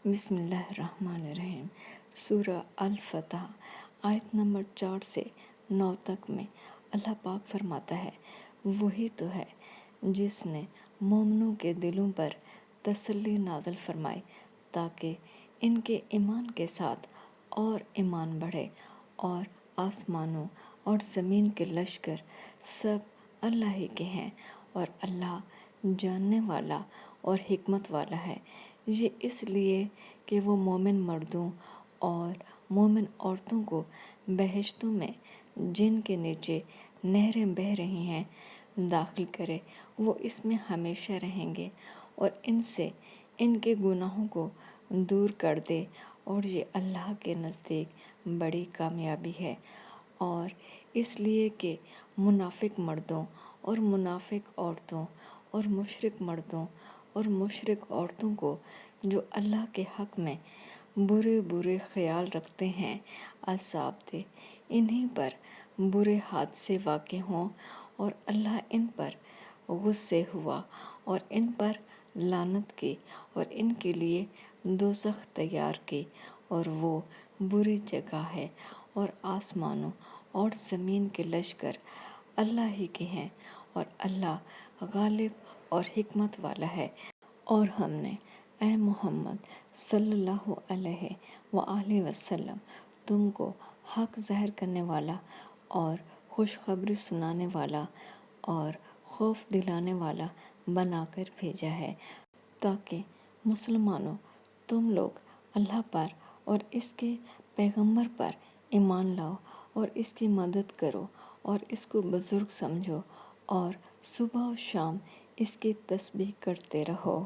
بسم اللہ الرحمن الرحیم۔ سورہ الفتح آیت نمبر 4 سے 9 تک میں اللہ پاک فرماتا ہے، وہی تو ہے جس نے مومنوں کے دلوں پر تسلی نازل فرمائی تاکہ ان کے ایمان کے ساتھ اور ایمان بڑھے، اور آسمانوں اور زمین کے لشکر سب اللہ ہی کے ہیں، اور اللہ جاننے والا اور حکمت والا ہے۔ یہ اس لیے کہ وہ مومن مردوں اور مومن عورتوں کو بہشتوں میں جن کے نیچے نہریں بہہ رہی ہیں داخل کرے، وہ اس میں ہمیشہ رہیں گے، اور ان سے ان کے گناہوں کو دور کر دے، اور یہ اللہ کے نزدیک بڑی کامیابی ہے۔ اور اس لیے کہ منافق مردوں اور منافق عورتوں اور مشرک مردوں اور مشرک عورتوں کو جو اللہ کے حق میں برے برے خیال رکھتے ہیں عذاب دے، انہی پر برے حادثے واقع ہوں، اور اللہ ان پر غصے ہوا اور ان پر لعنت کی اور ان کے لیے دوزخ تیار کی، اور وہ بری جگہ ہے، اور آسمانوں اور زمین کے لشکر اللہ ہی کے ہیں، اور اللہ غالب اور حکمت والا ہے۔ اور ہم نے اے محمد صلی اللہ علیہ وآلہ وسلم تم کو حق ظاہر کرنے والا اور خوشخبری سنانے والا اور خوف دلانے والا بنا کر بھیجا ہے، تاکہ مسلمانوں تم لوگ اللہ پر اور اس کے پیغمبر پر ایمان لاؤ اور اس کی مدد کرو اور اس کو بزرگ سمجھو، اور صبح و شام اس کی تسبیح کرتے رہو۔